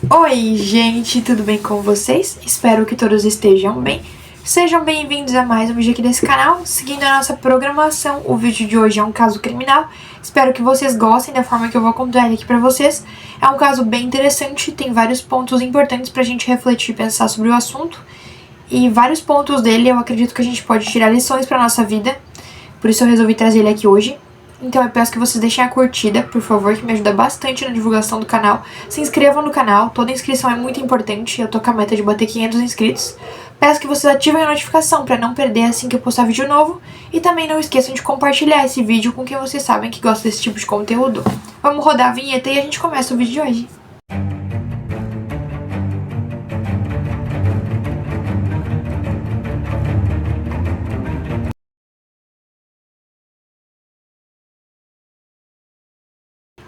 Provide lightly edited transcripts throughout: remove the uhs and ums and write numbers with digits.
Oi, gente, tudo bem com vocês? Espero que todos estejam bem. Sejam bem-vindos a mais um vídeo aqui desse canal. Seguindo a nossa programação, o vídeo de hoje é um caso criminal. Espero que vocês gostem da forma que eu vou contar ele aqui pra vocês. É um caso bem interessante, tem vários pontos importantes pra gente refletir e pensar sobre o assunto. E vários pontos dele eu acredito que a gente pode tirar lições pra nossa vida. Por isso eu resolvi trazer ele aqui hoje. Então eu peço que vocês deixem a curtida, por favor, que me ajuda bastante na divulgação do canal. Se inscrevam no canal, toda inscrição é muito importante, eu tô com a meta de bater 500 inscritos. Peço que vocês ativem a notificação para não perder assim que eu postar vídeo novo. E também não esqueçam de compartilhar esse vídeo com quem vocês sabem que gosta desse tipo de conteúdo. Vamos rodar a vinheta e a gente começa o vídeo de hoje.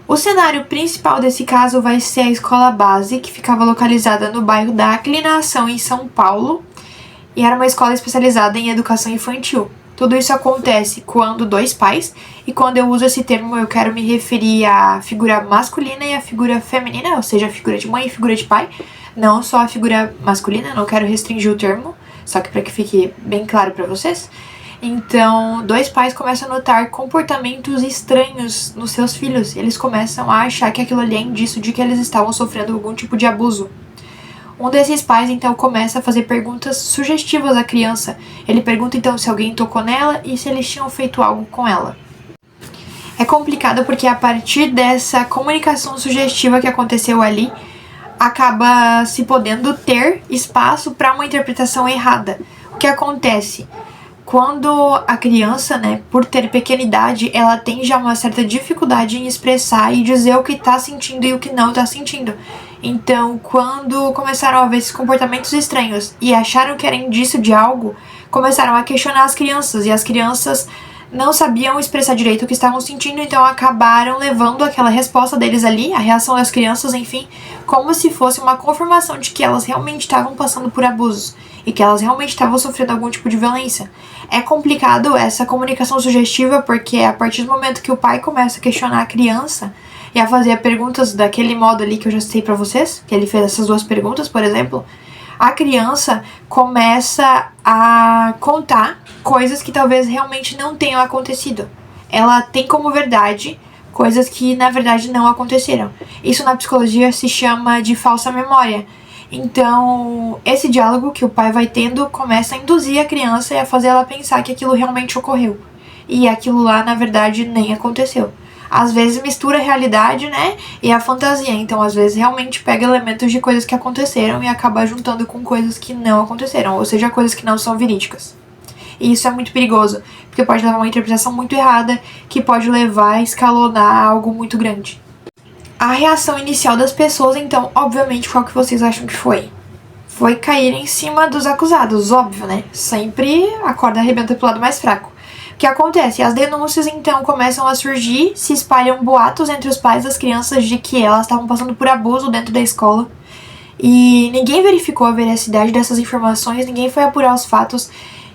O cenário principal desse caso vai ser a escola base, que ficava localizada no bairro da Aclinação, em São Paulo, e era uma escola especializada em educação infantil. Tudo isso acontece quando dois pais, e quando eu uso esse termo eu quero me referir à figura masculina e à figura feminina, ou seja, a figura de mãe e figura de pai, não só a figura masculina, não quero restringir o termo, só que para que fique bem claro para vocês. Então, dois pais começam a notar comportamentos estranhos nos seus filhos. Eles começam a achar que aquilo ali é indício de que eles estavam sofrendo algum tipo de abuso. Um desses pais, então, começa a fazer perguntas sugestivas à criança. Ele pergunta, então, se alguém tocou nela e se eles tinham feito algo com ela. É complicado porque a partir dessa comunicação sugestiva que aconteceu ali, acaba se podendo ter espaço para uma interpretação errada. O que acontece? Quando a criança, por ter pequena idade, ela tem já uma certa dificuldade em expressar e dizer o que tá sentindo e o que não tá sentindo. Então, quando começaram a ver esses comportamentos estranhos e acharam que era indício de algo, começaram a questionar as crianças, e as crianças não sabiam expressar direito o que estavam sentindo, então acabaram levando aquela resposta deles ali, a reação das crianças, enfim, como se fosse uma confirmação de que elas realmente estavam passando por abusos e que elas realmente estavam sofrendo algum tipo de violência. É complicado essa comunicação sugestiva porque a partir do momento que o pai começa a questionar a criança e a fazer perguntas daquele modo ali que eu já citei pra vocês, que ele fez essas duas perguntas, por exemplo, a criança começa a contar coisas que talvez realmente não tenham acontecido. Ela tem como verdade coisas que na verdade não aconteceram. Isso na psicologia se chama de falsa memória. Então, esse diálogo que o pai vai tendo começa a induzir a criança e a fazer ela pensar que aquilo realmente ocorreu. E aquilo lá, na verdade, nem aconteceu. Às vezes mistura a realidade, e a fantasia. Então, às vezes, realmente pega elementos de coisas que aconteceram e acaba juntando com coisas que não aconteceram. Ou seja, coisas que não são verídicas. E isso é muito perigoso, porque pode levar a uma interpretação muito errada, que pode levar a escalonar algo muito grande. A reação inicial das pessoas, então, obviamente, qual que vocês acham que foi? Foi cair em cima dos acusados, óbvio, Sempre a corda arrebenta pro lado mais fraco. O que acontece? As denúncias, então, começam a surgir, se espalham boatos entre os pais das crianças de que elas estavam passando por abuso dentro da escola. E ninguém verificou a veracidade dessas informações, ninguém foi apurar os fatos.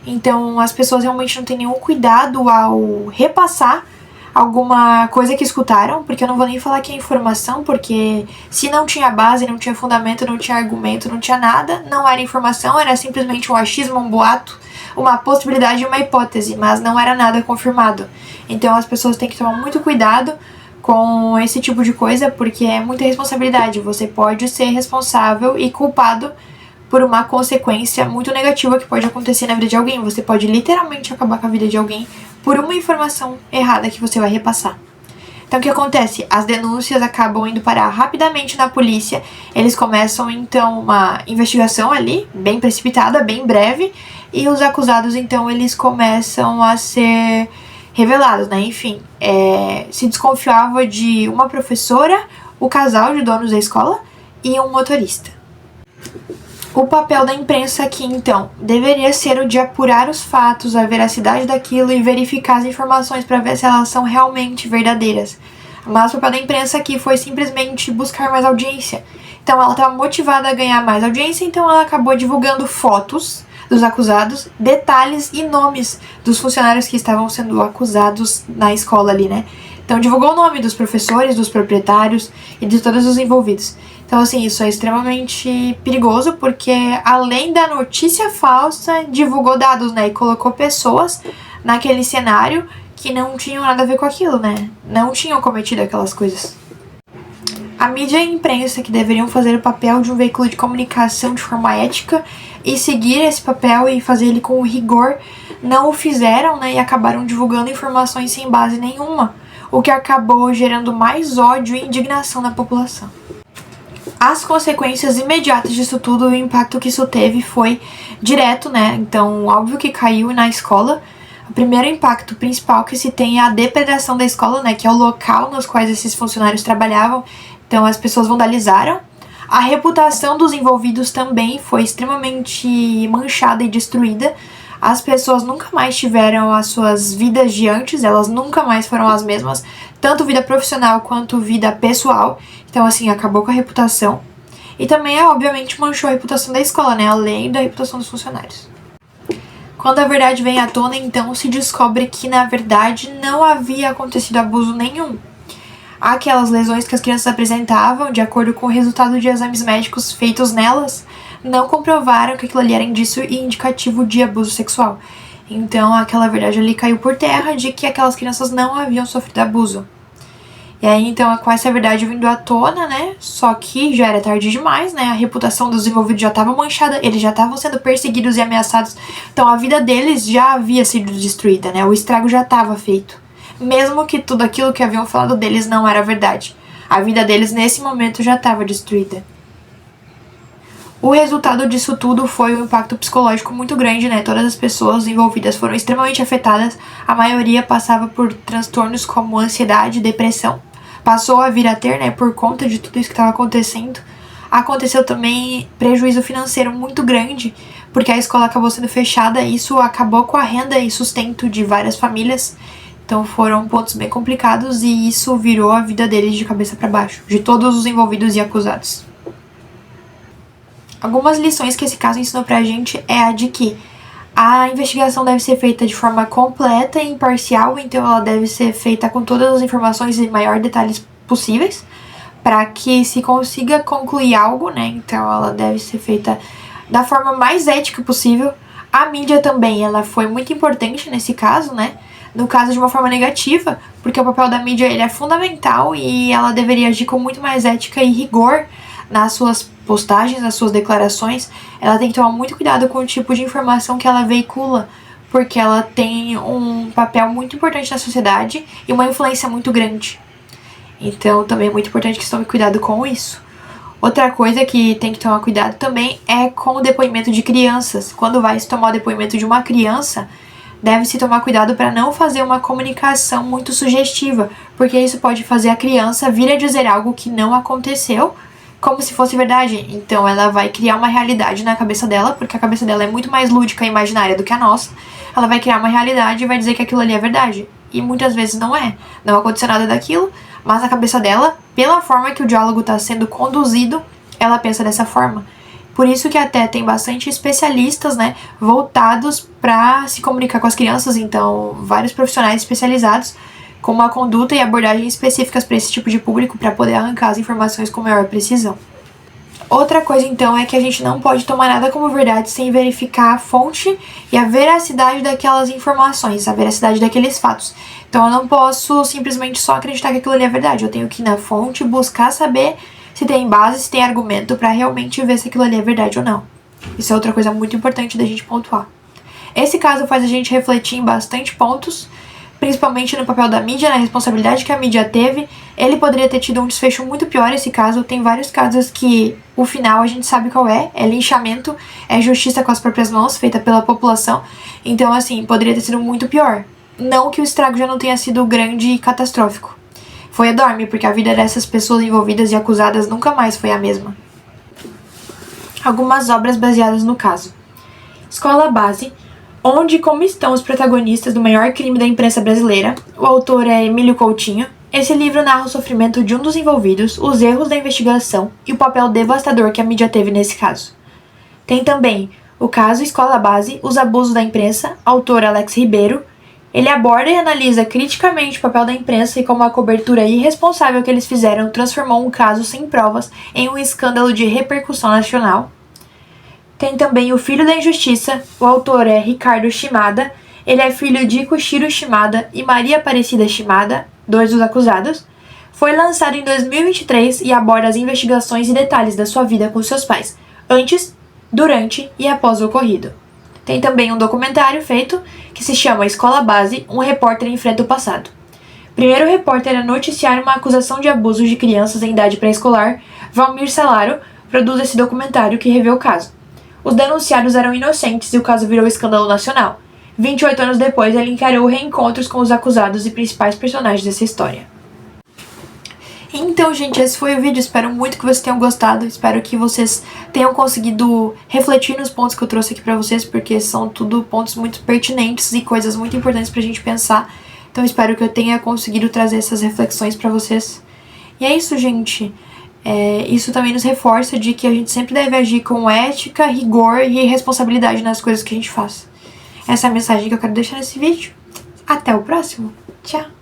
Então, as pessoas realmente não têm nenhum cuidado ao repassar alguma coisa que escutaram, porque eu não vou nem falar que é informação, porque se não tinha base, não tinha fundamento, não tinha argumento, não tinha nada, não era informação, era simplesmente um achismo, um boato, uma possibilidade e uma hipótese, mas não era nada confirmado. Então as pessoas têm que tomar muito cuidado com esse tipo de coisa, porque é muita responsabilidade, você pode ser responsável e culpado por uma consequência muito negativa que pode acontecer na vida de alguém. Você pode literalmente acabar com a vida de alguém por uma informação errada que você vai repassar. Então o que acontece? As denúncias acabam indo parar rapidamente na polícia. Eles começam então uma investigação ali, bem precipitada, bem breve, e os acusados então eles começam a ser revelados, Enfim, se desconfiava de uma professora, o casal de donos da escola e um motorista. O papel da imprensa aqui, então, deveria ser o de apurar os fatos, a veracidade daquilo e verificar as informações para ver se elas são realmente verdadeiras. Mas o papel da imprensa aqui foi simplesmente buscar mais audiência. Então ela estava motivada a ganhar mais audiência, então ela acabou divulgando fotos dos acusados, detalhes e nomes dos funcionários que estavam sendo acusados na escola ali, Então divulgou o nome dos professores, dos proprietários e de todos os envolvidos. Então assim, isso é extremamente perigoso porque além da notícia falsa, divulgou dados, né, e colocou pessoas naquele cenário que não tinham nada a ver com aquilo, né, não tinham cometido aquelas coisas. A mídia e a imprensa, que deveriam fazer o papel de um veículo de comunicação de forma ética e seguir esse papel e fazer ele com rigor, não o fizeram, né, e acabaram divulgando informações sem base nenhuma, o que acabou gerando mais ódio e indignação na população. As consequências imediatas disso tudo, o impacto que isso teve foi direto, né, então óbvio que caiu na escola. O primeiro impacto principal que se tem é a depredação da escola, né, que é o local nos quais esses funcionários trabalhavam. Então as pessoas vandalizaram. A reputação dos envolvidos também foi extremamente manchada e destruída. As pessoas nunca mais tiveram as suas vidas de antes, elas nunca mais foram as mesmas, tanto vida profissional quanto vida pessoal. Então assim, acabou com a reputação. E também, obviamente, manchou a reputação da escola, né, além da reputação dos funcionários. Quando a verdade vem à tona, então se descobre que na verdade não havia acontecido abuso nenhum. Aquelas lesões que as crianças apresentavam, de acordo com o resultado de exames médicos feitos nelas, não comprovaram que aquilo ali era indício e indicativo de abuso sexual. Então aquela verdade ali caiu por terra de que aquelas crianças não haviam sofrido abuso. E aí então com essa verdade vindo à tona, né, só que já era tarde demais, né, a reputação dos envolvidos já estava manchada, eles já estavam sendo perseguidos e ameaçados, então a vida deles já havia sido destruída, né, o estrago já estava feito. Mesmo que tudo aquilo que haviam falado deles não era verdade. A vida deles nesse momento já estava destruída. O resultado disso tudo foi um impacto psicológico muito grande, né? Todas as pessoas envolvidas foram extremamente afetadas. A maioria passava por transtornos como ansiedade e depressão. Passou a vir a ter, né? Por conta de tudo isso que estava acontecendo. Aconteceu também prejuízo financeiro muito grande, porque a escola acabou sendo fechada e isso acabou com a renda e sustento de várias famílias. Então foram pontos bem complicados e isso virou a vida deles de cabeça para baixo, de todos os envolvidos e acusados. Algumas lições que esse caso ensinou pra gente é a de que a investigação deve ser feita de forma completa e imparcial, então ela deve ser feita com todas as informações e maiores detalhes possíveis, para que se consiga concluir algo, né? Então ela deve ser feita da forma mais ética possível. A mídia também, ela foi muito importante nesse caso, né? No caso de uma forma negativa, porque o papel da mídia ele é fundamental e ela deveria agir com muito mais ética e rigor nas suas postagens, nas suas declarações. Ela tem que tomar muito cuidado com o tipo de informação que ela veicula, porque ela tem um papel muito importante na sociedade e uma influência muito grande. Então também é muito importante que se tome cuidado com isso. Outra coisa que tem que tomar cuidado também é com o depoimento de crianças. Quando vai se tomar o depoimento de uma criança, deve-se tomar cuidado para não fazer uma comunicação muito sugestiva, porque isso pode fazer a criança vir a dizer algo que não aconteceu, como se fosse verdade. Então ela vai criar uma realidade na cabeça dela, porque a cabeça dela é muito mais lúdica e imaginária do que a nossa. Ela vai criar uma realidade e vai dizer que aquilo ali é verdade. E muitas vezes não é. Não aconteceu nada daquilo, mas a cabeça dela, pela forma que o diálogo está sendo conduzido, ela pensa dessa forma. Por isso que até tem bastante especialistas, né, voltados para se comunicar com as crianças, então vários profissionais especializados com uma conduta e abordagem específicas para esse tipo de público para poder arrancar as informações com maior precisão. Outra coisa então é que a gente não pode tomar nada como verdade sem verificar a fonte e a veracidade daquelas informações, a veracidade daqueles fatos. Então eu não posso simplesmente só acreditar que aquilo ali é verdade, eu tenho que ir na fonte buscar saber se tem base, se tem argumento para realmente ver se aquilo ali é verdade ou não. Isso é outra coisa muito importante da gente pontuar. Esse caso faz a gente refletir em bastante pontos, principalmente no papel da mídia, na responsabilidade que a mídia teve. Ele poderia ter tido um desfecho muito pior, esse caso. Tem vários casos que o final a gente sabe qual é linchamento, é justiça com as próprias mãos, feita pela população. Então, assim, poderia ter sido muito pior. Não que o estrago já não tenha sido grande e catastrófico. Foi enorme, porque a vida dessas pessoas envolvidas e acusadas nunca mais foi a mesma. Algumas obras baseadas no caso. Escola Base, onde e como estão os protagonistas do maior crime da imprensa brasileira. O autor é Emílio Coutinho. Esse livro narra o sofrimento de um dos envolvidos, os erros da investigação e o papel devastador que a mídia teve nesse caso. Tem também o caso Escola Base, os abusos da imprensa, autor Alex Ribeiro. Ele aborda e analisa criticamente o papel da imprensa e como a cobertura irresponsável que eles fizeram transformou um caso sem provas em um escândalo de repercussão nacional. Tem também O Filho da Injustiça, o autor é Ricardo Shimada, ele é filho de Kushiro Shimada e Maria Aparecida Shimada, 2 dos acusados. Foi lançado em 2023 e aborda as investigações e detalhes da sua vida com seus pais, antes, durante e após o ocorrido. Tem também um documentário feito que se chama Escola Base, um repórter enfrenta o passado. Primeiro repórter a noticiar uma acusação de abuso de crianças em idade pré-escolar, Valmir Salaro, produz esse documentário que revê o caso. Os denunciados eram inocentes e o caso virou escândalo nacional. 28 anos depois, ele encarou reencontros com os acusados e principais personagens dessa história. Então, gente, esse foi o vídeo. Espero muito que vocês tenham gostado. Espero que vocês tenham conseguido refletir nos pontos que eu trouxe aqui pra vocês, porque são tudo pontos muito pertinentes e coisas muito importantes pra gente pensar. Então, espero que eu tenha conseguido trazer essas reflexões pra vocês. E é isso, gente. Isso também nos reforça de que a gente sempre deve agir com ética, rigor e responsabilidade nas coisas que a gente faz. Essa é a mensagem que eu quero deixar nesse vídeo. Até o próximo. Tchau!